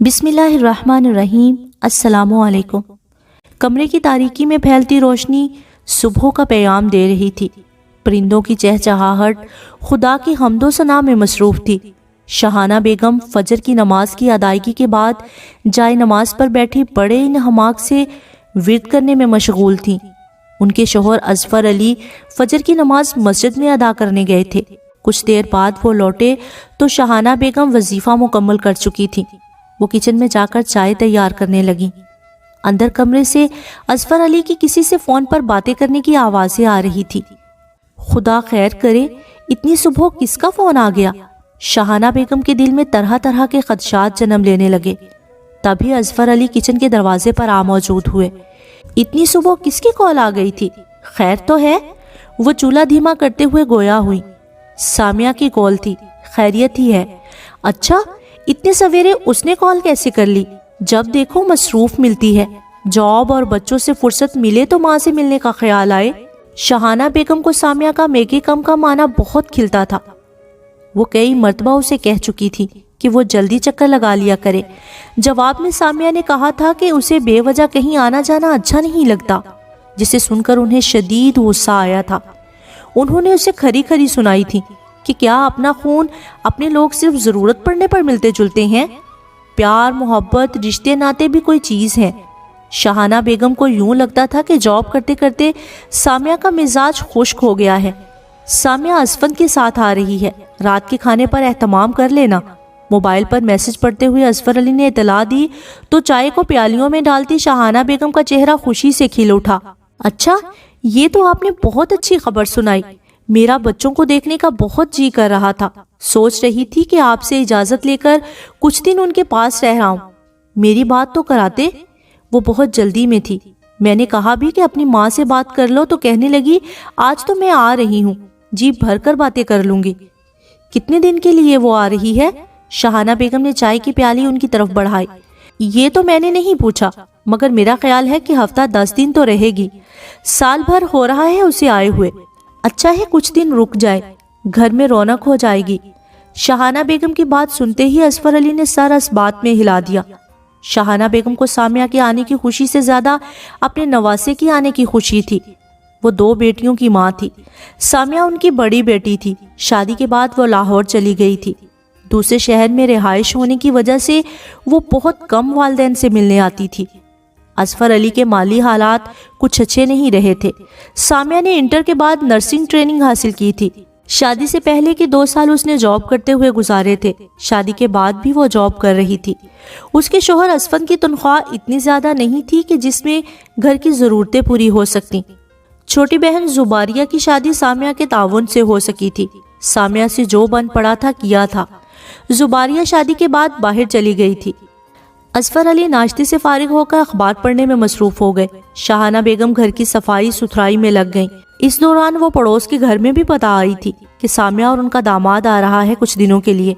بسم اللہ الرحمن الرحیم۔ السلام علیکم۔ کمرے کی تاریکی میں پھیلتی روشنی صبح کا پیغام دے رہی تھی۔ پرندوں کی چہچہاہٹ خدا کی حمد و ثنا میں مصروف تھی۔ شاہانہ بیگم فجر کی نماز کی ادائیگی کے بعد جائے نماز پر بیٹھی بڑے انہماک سے ورد کرنے میں مشغول تھیں۔ ان کے شوہر اظفر علی فجر کی نماز مسجد میں ادا کرنے گئے تھے۔ کچھ دیر بعد وہ لوٹے تو شاہانہ بیگم وظیفہ مکمل کر چکی تھیں۔ وہ کچن میں جا کر چائے تیار کرنے لگیں۔ اندر کمرے سے اظفر علی کی کسی سے فون پر باتیں کرنے کی آوازیں آ رہی تھی۔ خدا خیر کرے، اتنی صبح کس کا فون آ گیا؟ شاہانہ بیگم کے دل میں طرح طرح کے خدشات جنم لینے لگے۔ تبھی اظفر علی کچن کے دروازے پر آ موجود ہوئے۔ اتنی صبح کس کی کال آ گئی تھی؟ خیر تو ہے؟ وہ چولہا دھیما کرتے ہوئے گویا ہوئی۔ سامیہ کی کال تھی۔ خیریت ہی ہے؟ اچھا، اتنے سویرے اس نے کال کیسے کر لی؟ جب دیکھو مصروف ملتی ہے۔ جاب اور بچوں سے فرصت ملے تو ماں سے ملنے کا خیال آئے۔ شاہانہ بیگم کو سامیہ کا میکے کم کا معنی بہت کھلتا تھا۔ وہ کئی مرتبہ اسے کہہ چکی تھی کہ وہ جلدی چکر لگا لیا کرے۔ جواب میں سامیہ نے کہا تھا کہ اسے بے وجہ کہیں آنا جانا اچھا نہیں لگتا، جسے سن کر انہیں شدید غصہ آیا تھا۔ انہوں نے اسے کھری کھری سنائی تھی کہ کیا اپنا خون اپنے لوگ صرف ضرورت پڑنے پر ملتے جلتے ہیں؟ پیار، محبت، رشتے ناتے بھی کوئی چیز ہیں۔ شاہانہ بیگم کو یوں لگتا تھا کہ جاب کرتے کرتے سامیہ کا مزاج خشک ہو گیا ہے۔ سامیہ اسفند کے ساتھ آ رہی ہے، رات کے کھانے پر اہتمام کر لینا۔ موبائل پر میسج پڑھتے ہوئے اظفر علی نے اطلاع دی تو چائے کو پیالیوں میں ڈالتی شاہانہ بیگم کا چہرہ خوشی سے کھل اٹھا۔ اچھا، یہ تو آپ نے بہت اچھی خبر سنائی۔ میرا بچوں کو دیکھنے کا بہت جی کر رہا تھا۔ سوچ رہی تھی کہ آپ سے اجازت لے کر کچھ دن ان کے پاس رہ رہا ہوں۔ میری بات تو کراتے؟ وہ بہت جلدی میں تھی۔ میں نے کہا بھی کہ اپنی ماں سے بات کر لو تو کہنے لگی آج تو میں آ رہی ہوں، جی بھر کر باتیں کر لوں گی۔ کتنے دن کے لیے وہ آ رہی ہے؟ شاہانہ بیگم نے چائے کی پیالی ان کی طرف بڑھائی۔ یہ تو میں نے نہیں پوچھا، مگر میرا خیال ہے کہ ہفتہ 10 دن تو رہے گی۔ سال بھر ہو رہا ہے اسے آئے ہوئے۔ اچھا ہے کچھ دن رک جائے، گھر میں رونق ہو جائے گی۔ شاہانہ بیگم کی بات سنتے ہی اظفر علی نے سر اس بات میں ہلا دیا۔ شاہانہ بیگم کو سامیہ کے آنے کی خوشی سے زیادہ اپنے نواسے کی آنے کی خوشی تھی۔ وہ 2 بیٹیوں کی ماں تھی۔ سامیہ ان کی بڑی بیٹی تھی۔ شادی کے بعد وہ لاہور چلی گئی تھی۔ دوسرے شہر میں رہائش ہونے کی وجہ سے وہ بہت کم والدین سے ملنے آتی تھی۔ اظفر علی کے مالی حالات کچھ اچھے نہیں رہے تھے۔ سامیہ نے انٹر کے بعد نرسنگ ٹریننگ حاصل کی تھی۔ شادی سے پہلے کے 2 سال اس نے جاب کرتے ہوئے گزارے تھے۔ شادی کے بعد بھی وہ جاب کر رہی تھی۔ اس کے شوہر اسفند کی تنخواہ اتنی زیادہ نہیں تھی کہ جس میں گھر کی ضرورتیں پوری ہو سکتی۔ چھوٹی بہن زباریہ کی شادی سامیہ کے تعاون سے ہو سکی تھی۔ سامیہ سے جو بن پڑا تھا کیا تھا۔ زباریہ شادی کے بعد باہر چلی گئی تھی۔ اظفر علی ناشتے سے فارغ ہو کر اخبار پڑھنے میں مصروف ہو گئے۔ شاہانہ بیگم گھر کی صفائی ستھرائی میں لگ گئیں۔ اس دوران وہ پڑوس کے گھر میں بھی پتہ آئی تھی کہ سامیہ اور ان کا داماد آ رہا ہے کچھ دنوں کے لیے۔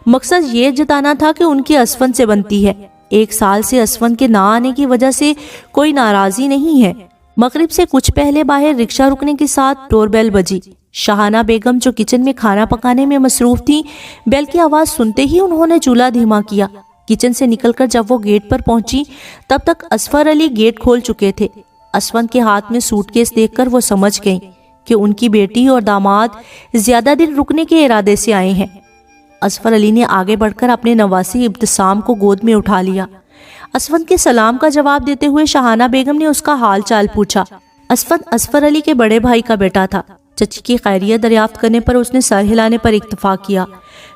مقصد یہ جتانا تھا کہ ان کی اسفند سے بنتی ہے۔ 1 سال سے اسفند کے نہ آنے کی وجہ سے کوئی ناراضی نہیں ہے۔ مغرب سے کچھ پہلے باہر رکشہ رکنے کے ساتھ ڈور بیل بجی۔ شاہانہ بیگم جو کچن میں کھانا پکانے میں مصروف تھی، بیل کی آواز سنتے ہی انہوں نے چولہا دھیما کیا۔ کچن سے نکل کر جب وہ گیٹ پر پہنچی تب تک اظفر علی گیٹ کھول چکے تھے۔ اسفند کے ہاتھ میں سوٹ کیس دیکھ کر وہ سمجھ گئیں کہ ان کی بیٹی اور داماد زیادہ دن رکنے کے ارادے سے آئے ہیں۔ اظفر علی نے آگے بڑھ کر اپنے نواسی ابتسام کو گود میں اٹھا لیا۔ اسفند کے سلام کا جواب دیتے ہوئے شاہانہ بیگم نے اس کا حال چال پوچھا۔ اسفند اظفر علی کے بڑے بھائی کا بیٹا تھا۔ چچی کی خیریت دریافت کرنے پر اس نے سر ہلانے پر اکتفا کیا۔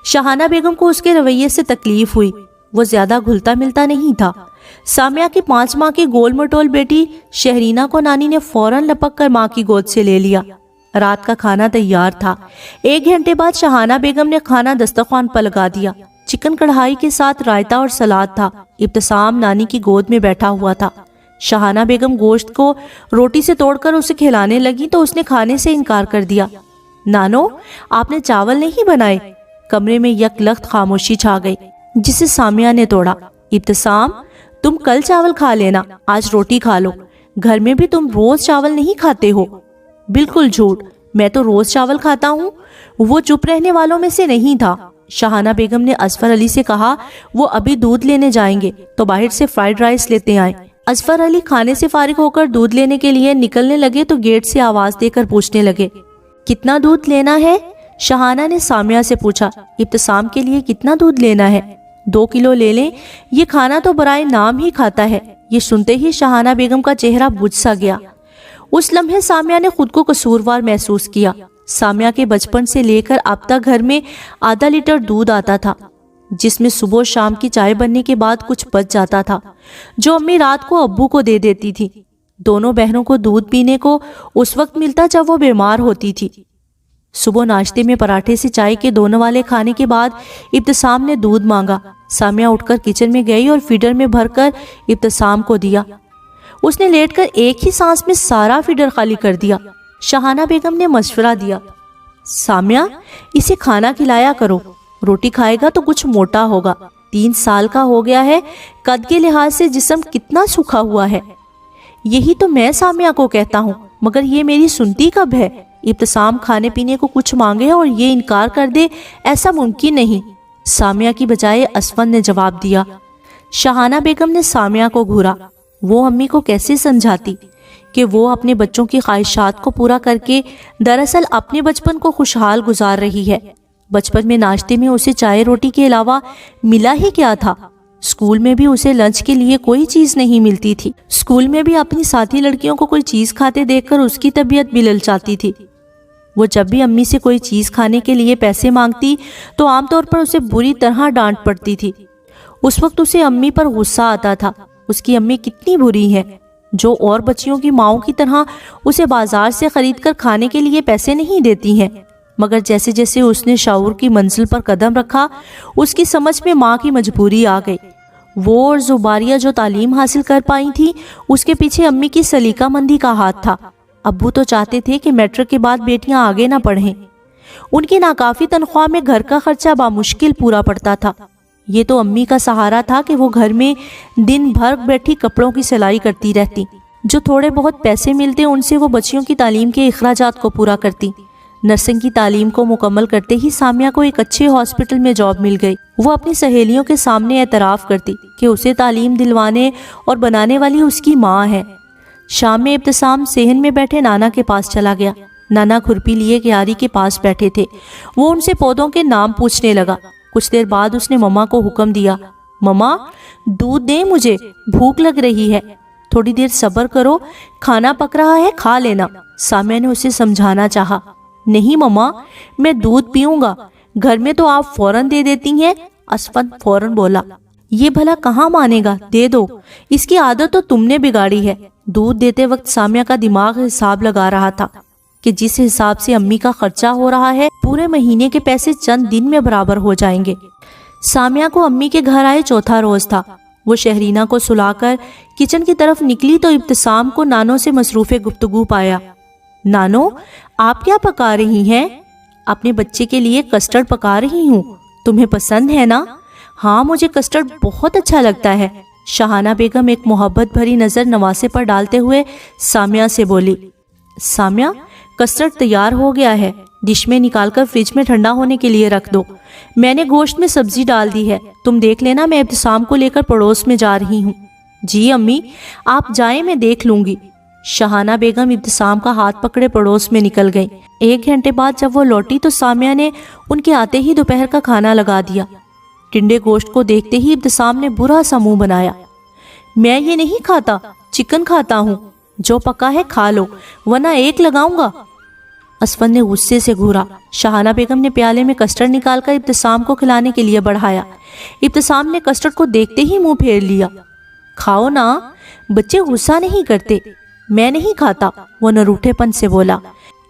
شاہانہ بیگم کو اس کے رویے سے تکلیف ہوئی۔ وہ زیادہ گھلتا ملتا نہیں تھا۔ سامیہ کی 5 ماہ کی گول مٹول بیٹی شہرینہ کو نانی نے فوراً لپک کر ماں کی گود سے لے لیا۔ رات کا کھانا تیار تھا۔ 1 گھنٹے بعد شاہانہ بیگم نے کھانا دسترخوان پر لگا دیا۔ چکن کڑھائی کے ساتھ رائتا اور سلاد تھا۔ ابتسام نانی کی گود میں بیٹھا ہوا تھا۔ شاہانہ بیگم گوشت کو روٹی سے توڑ کر اسے کھلانے لگی تو اس نے کھانے سے انکار کر دیا۔ نانو، آپ نے چاول نہیں بنائے؟ کمرے میں یک لخت خاموشی چھا گئی، جسے سامیہ نے توڑا۔ ابتسام، تم کل چاول کھا لینا، آج روٹی کھا لو۔ گھر میں بھی تم روز چاول نہیں کھاتے ہو۔ بالکل جھوٹ، میں تو روز چاول کھاتا ہوں۔ وہ چپ رہنے والوں میں سے نہیں تھا۔ شاہانہ بیگم نے اظفر علی سے کہا وہ ابھی دودھ لینے جائیں گے تو باہر سے فرائیڈ رائس لیتے آئیں۔ اظفر علی کھانے سے فارغ ہو کر دودھ لینے کے لیے نکلنے لگے تو گیٹ سے آواز دے کر پوچھنے لگے، کتنا دودھ لینا ہے؟ شاہانہ نے سامیہ سے پوچھا، ابتسام کے لیے کتنا دودھ لینا ہے؟ 2 کلو لے لیں، یہ کھانا تو برائے نام ہی کھاتا ہے۔ یہ سنتے ہی شاہانہ بیگم کا چہرہ بجھ سا گیا۔ اس لمحے سامیہ نے خود کو قصوروار محسوس کیا۔ سامیہ کے بچپن سے لے کر اب تک گھر میں آدھا لیٹر دودھ آتا تھا، جس میں صبح و شام کی چائے بننے کے بعد کچھ بچ جاتا تھا، جو امی رات کو ابو کو دے دیتی تھی۔ دونوں بہنوں کو دودھ پینے کو اس وقت ملتا جب وہ بیمار ہوتی تھی۔ صبح ناشتے میں پراٹھے سے چائے کے دونوں والے کھانے کے بعد ابتسام نے دودھ مانگا۔ سامیہ اٹھ کر کچن میں گئی اور فیڈر میں بھر کر ابتسام کو دیا۔ اس نے لیٹ کر ایک ہی سانس میں سارا فیڈر خالی کر دیا۔ شاہانہ بیگم نے مشورہ دیا، سامیہ اسے کھانا کھلایا کرو، روٹی کھائے گا تو کچھ موٹا ہوگا، 3 سال کا ہو گیا ہے، قد کے لحاظ سے جسم کتنا سوکھا ہوا ہے۔ یہی تو میں سامیہ کو کہتا ہوں، مگر یہ میری سنتی کب ہے؟ ابتسام کھانے پینے کو کچھ مانگے اور یہ انکار کر دے، ایسا ممکن نہیں۔ سامیہ کی بجائے اسفند نے جواب دیا۔ شاہانہ بیگم نے سامیہ کو گھورا۔ وہ امی کو کیسے سمجھاتی کہ وہ اپنے بچوں کی خواہشات کو پورا کر کے دراصل اپنے بچپن کو خوشحال گزار رہی ہے۔ بچپن میں ناشتے میں اسے چائے روٹی کے علاوہ ملا ہی کیا تھا؟ اسکول میں بھی اسے لنچ کے لیے کوئی چیز نہیں ملتی تھی۔ اسکول میں بھی اپنی ساتھی لڑکیوں کو کوئی چیز کھاتے دیکھ کر اس کی طبیعت بھی للچاتی تھی۔ وہ جب بھی امی سے کوئی چیز کھانے کے لیے پیسے مانگتی تو عام طور پر اسے بری طرح ڈانٹ پڑتی تھی۔ اس وقت اسے امی پر غصہ آتا تھا، اس کی امی کتنی بری ہے جو اور بچیوں کی ماؤں کی طرح اسے بازار سے خرید کر کھانے کے لیے پیسے نہیں دیتی ہیں۔ مگر جیسے جیسے اس نے شعور کی منزل پر قدم رکھا، اس کی سمجھ میں ماں کی مجبوری آ گئی۔ وہ اور زباریہ جو تعلیم حاصل کر پائی تھی، اس کے پیچھے امی کی سلیقہ مندی کا ہاتھ تھا۔ ابو تو چاہتے تھے کہ میٹرک کے بعد بیٹیاں آگے نہ پڑھیں۔ ان کی ناکافی تنخواہ میں گھر کا خرچہ بامشکل پورا پڑتا تھا۔ یہ تو امی کا سہارا تھا کہ وہ گھر میں دن بھر بیٹھی کپڑوں کی سلائی کرتی رہتی۔ جو تھوڑے بہت پیسے ملتے ان سے وہ بچیوں کی تعلیم کے اخراجات کو پورا کرتی۔ نرسنگ کی تعلیم کو مکمل کرتے ہی سامیہ کو ایک اچھے ہاسپٹل میں جاب مل گئی۔ وہ اپنی سہیلیوں کے سامنے اعتراف کرتی کہ اسے تعلیم دلوانے اور بنانے والی اس کی ماں ہے۔ شام میں ابتسام صحن میں بیٹھے نانا کے پاس چلا گیا۔ نانا کھرپی لیے کیاری کے پاس بیٹھے تھے۔ وہ ان سے پودوں کے نام پوچھنے لگا۔ کچھ دیر بعد اس نے مما کو حکم دیا، مما دودھ دیں، مجھے بھوک لگ رہی ہے، تھوڑی دیر صبر کرو، کھانا پک رہا ہے، کھا لینا۔ سامیہ نے اسے سمجھانا چاہا، نہیں مما میں دودھ پیوں گا، گھر میں تو آپ فوراً دے دیتی ہیں۔ اسفند فوراً بولا، یہ بھلا کہاں مانے گا، دے دو، اس کی عادت تو تم نے بگاڑی ہے۔ دودھ دیتے وقت سامیہ کا دماغ حساب لگا رہا تھا کہ جس حساب سے امی کا خرچہ ہو رہا ہے، پورے مہینے کے پیسے چند دن میں برابر ہو جائیں گے۔ سامیہ کو امی کے گھر آئے چوتھا روز تھا۔ وہ شہرینہ کو سلا کر کچن کی طرف نکلی تو ابتسام کو نانو سے مصروف گفتگو پایا۔ نانو آپ کیا پکا رہی ہیں؟ اپنے بچے کے لیے کسٹرڈ پکا رہی ہوں، تمہیں پسند ہے نا؟ ہاں مجھے کسٹرڈ بہت اچھا لگتا ہے۔ شاہانہ بیگم ایک محبت بھری نظر نواسے پر ڈالتے ہوئے سامیہ سے بولی، سامیہ کسٹرڈ تیار ہو گیا ہے، ڈش میں نکال کر فریج میں ٹھنڈا ہونے کے لیے رکھ دو۔ میں نے گوشت میں سبزی ڈال دی ہے، تم دیکھ لینا، میں ابتسام کو لے کر پڑوس میں جا رہی ہوں۔ جی امی آپ جائیں، میں دیکھ لوں گی۔ شاہانہ بیگم ابتسام کا ہاتھ پکڑے پڑوس میں نکل گئیں۔ 1 گھنٹے بعد جب وہ لوٹی تو سامیہ نے ان کے آتے ہی دوپہر کا کھانا لگا دیا۔ ٹنڈے گوشت کو دیکھتے ہی ابتسام نے برا سا منہ بنایا، میں یہ نہیں کھاتا، چکن کھاتا ہوں، جو پکا ہے کھا لو ورنہ 1 لگاؤں گا۔ اسفند نے غصے سے گھورا۔ شاہانہ بیگم نے پیالے میں کسٹرڈ نکال کر ابتسام کو کھلانے کے لیے بڑھایا۔ ابتسام نے کسٹرڈ کو دیکھتے ہی منہ پھیر لیا۔ کھاؤ نا، بچے غصہ نہیں کرتے۔ میں نہیں کھاتا، وہ نروٹھے پن سے بولا۔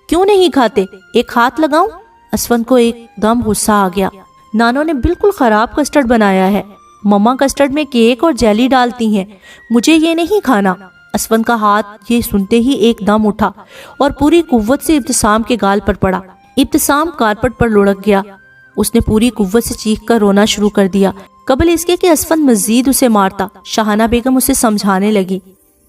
کیوں نہیں کھاتے، 1 ہاتھ لگاؤں؟ اسفند کو ایک دم غصہ آ گیا۔ نانو نے بالکل خراب کسٹرڈ بنایا ہے، مما کسٹرڈ میں کیک اور جیلی ڈالتی ہیں، مجھے یہ نہیں کھانا۔ اسفند کا ہاتھ یہ سنتے ہی ایک دم اٹھا اور پوری قوت سے ابتسام کے گال پر پڑا۔ ابتسام کارپٹ پر لڑک گیا۔ اس نے پوری قوت سے چیخ کر رونا شروع کر دیا، قبل اس کے کہ اسفند مزید اسے مارتا۔ شاہانہ بیگم اسے سمجھانے لگی۔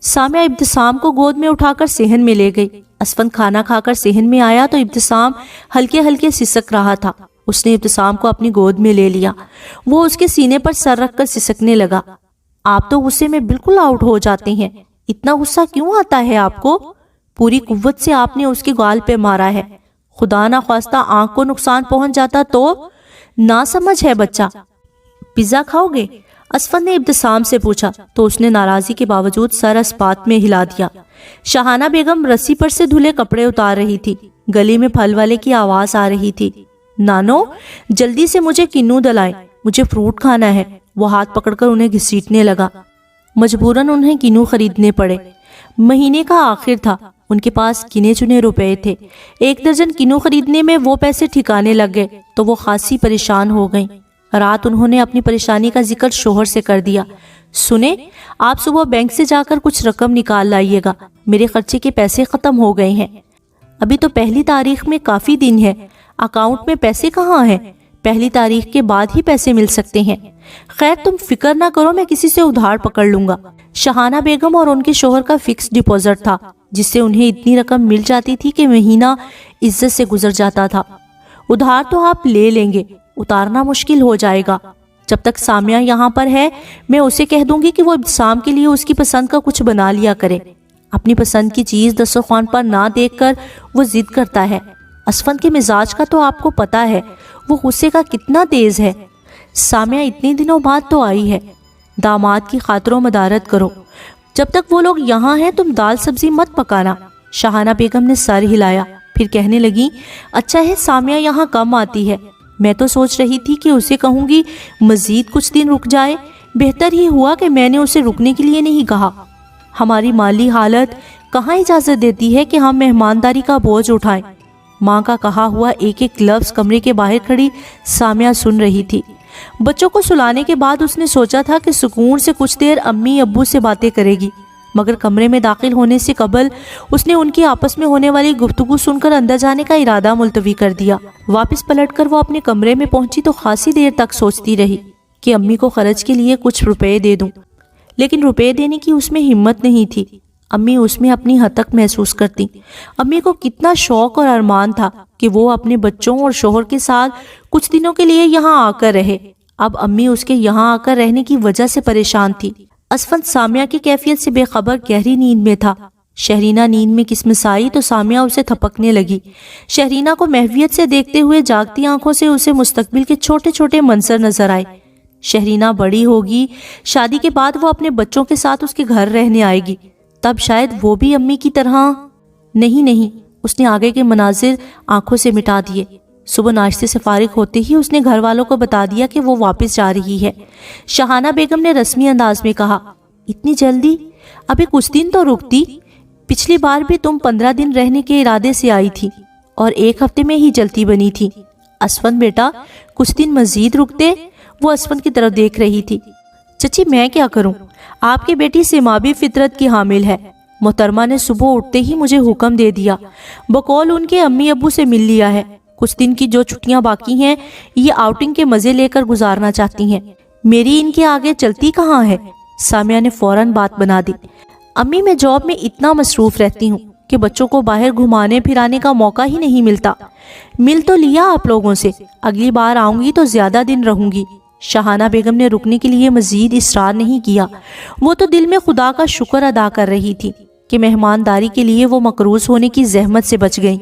سامیہ ابتسام کو گود میں اٹھا کر صحن میں لے گئی۔ اسفند کھانا کھا کر صحن میں آیا تو ابتسام ہلکے ہلکے سسک رہا تھا۔ اس نے ابتسام کو اپنی گود میں لے لیا۔ وہ اس کے سینے پر سر رکھ کر سسکنے لگا۔ آپ تو غصے میں بالکل آؤٹ ہو جاتے ہیں، اتنا غصہ کیوں آتا ہے آپ کو؟ پوری قوت سے آپ نے اس کے گال پہ مارا ہے، خدا نہ خواستہ آنکھ کو نقصان پہنچ جاتا تو؟ نہ سمجھ ہے بچہ۔ پیزا کھاؤ گے؟ اسفند نے ابتسام سے پوچھا تو اس نے ناراضی کے باوجود سر اس بات میں ہلا دیا۔ شاہانہ بیگم رسی پر سے دھلے کپڑے اتار رہی تھی، گلی میں پھل والے کی آواز آ رہی تھی۔ نانو جلدی سے مجھے کنو دلائیں، مجھے فروٹ کھانا ہے۔ وہ ہاتھ پکڑ کر انہیں گھسیٹنے لگا۔ مجبوراً انہیں کنو خریدنے پڑے۔ مہینے کا آخر تھا، ان کے پاس گنے چنے روپے تھے۔ 1 درجن کنو خریدنے میں وہ پیسے ٹھکانے لگ گئے تو وہ خاصی پریشان ہو گئیں۔ رات انہوں نے اپنی پریشانی کا ذکر شوہر سے کر دیا۔ سنیں، آپ صبح بینک سے جا کر کچھ رقم نکال لائیے گا، میرے خرچے کے پیسے ختم ہو گئے ہیں۔ ابھی تو 1 تاریخ میں کافی دن ہے، اکاؤنٹ میں پیسے کہاں ہیں؟ 1 تاریخ کے بعد ہی پیسے مل سکتے ہیں۔ خیر تم فکر نہ کرو، میں کسی سے ادھار پکڑ لوں گا۔ شاہانہ بیگم اور ان کے شوہر کا فکس ڈپازٹ تھا، جس سے انہیں اتنی رقم مل جاتی تھی کہ مہینہ عزت سے گزر جاتا تھا۔ ادھار تو آپ لے لیں گے، اتارنا مشکل ہو جائے گا۔ جب تک سامیہ یہاں پر ہے میں اسے کہہ دوں گی کہ وہ ابتسام کے لیے اس کی پسند کا کچھ بنا لیا کرے۔ اپنی پسند کی چیز دسترخوان پر نہ دیکھ کر وہ ضد کرتا ہے۔ اسفند کے مزاج کا تو آپ کو پتا ہے، وہ غصے کا کتنا تیز ہے۔ سامیہ اتنے دنوں بعد تو آئی ہے، داماد کی خاطر و مدارت کرو۔ جب تک وہ لوگ یہاں ہیں تم دال سبزی مت پکانا۔ شاہانہ بیگم نے سر ہلایا، پھر کہنے لگی، اچھا ہے سامیہ یہاں کم آتی ہے، میں تو سوچ رہی تھی کہ اسے کہوں گی مزید کچھ دن رک جائے۔ بہتر ہی ہوا کہ میں نے اسے رکنے کے لیے نہیں کہا، ہماری مالی حالت کہاں اجازت دیتی ہے کہ ہم مہمانداری کا بوجھ اٹھائیں۔ ماں کا کہا ہوا ایک ایک لفظ کمرے کے باہر کھڑی سامیہ سن رہی تھی۔ بچوں کو سلانے کے بعد اس نے سوچا تھا کہ سکون سے کچھ دیر امی ابو سے باتیں کرے گی، مگر کمرے میں داخل ہونے سے قبل اس نے ان کی آپس میں ہونے والی گفتگو سن کر اندر جانے کا ارادہ ملتوی کر دیا۔ واپس پلٹ کر وہ اپنے کمرے میں پہنچی تو خاصی دیر تک سوچتی رہی کہ امی کو خرچ کے لیے کچھ روپے دے دوں، لیکن روپے دینے کی اس میں ہمت نہیں تھی۔ امی اس میں اپنی حد تک محسوس کرتی۔ امی کو کتنا شوق اور ارمان تھا کہ وہ اپنے بچوں اور شوہر کے ساتھ کچھ دنوں کے لیے یہاں آ کر رہے۔ اب امی اس کے یہاں آ کر رہنے کی وجہ سے پریشان تھی۔ اسفند سامیہ کی کیفیت سے بے خبر گہری نیند میں تھا۔ شہرینہ نیند میں قسمت آئی تو سامیہ اسے تھپکنے لگی۔ شہرینہ کو محویت سے دیکھتے ہوئے جاگتی آنکھوں سے اسے مستقبل کے چھوٹے چھوٹے منظر نظر آئے۔ شہرینہ بڑی ہوگی، شادی کے بعد وہ اپنے بچوں کے ساتھ اس کے گھر رہنے آئے گی، تب شاید وہ بھی امی کی طرح۔ نہیں، اس نے آگے کے مناظر آنکھوں سے مٹا دیے۔ صبح ناشتے سے فارغ ہوتے ہی اس نے گھر والوں کو بتا دیا کہ وہ واپس جا رہی ہے۔ شاہانہ بیگم نے رسمی انداز میں کہا، اتنی جلدی؟ ابھی کچھ دن تو رکتی، پچھلی بار بھی تم 15 دن رہنے کے ارادے سے آئی تھی اور 1 ہفتے میں ہی چلتی بنی تھی۔ اسفند بیٹا کچھ دن مزید رکتے؟ وہ اسفند کی طرف دیکھ رہی تھی۔ چچی میں کیا کروں، آپ کی بیٹی سیمابی فطرت کی حامل ہے۔ محترمہ نے صبح اٹھتے ہی مجھے حکم دے دیا، بقول ان کے امی ابو سے مل لیا ہے، کچھ دن کی جو چھٹیاں باقی ہیں یہ آؤٹنگ کے مزے لے کر گزارنا چاہتی ہیں، میری ان کے آگے چلتی کہاں ہے؟ سامیہ نے فوراً بات بنا دی، امی میں جاب میں اتنا مصروف رہتی ہوں کہ بچوں کو باہر گھمانے پھرانے کا موقع ہی نہیں ملتا۔ مل تو لیا آپ لوگوں سے، اگلی بار آؤں گی تو زیادہ دن رہوں گی۔ شاہانہ بیگم نے رکنے کے لیے مزید اصرار نہیں کیا، وہ تو دل میں خدا کا شکر ادا کر رہی تھی کہ مہمانداری کے لیے وہ مقروض ہونے کی زحمت سے بچ گئیں۔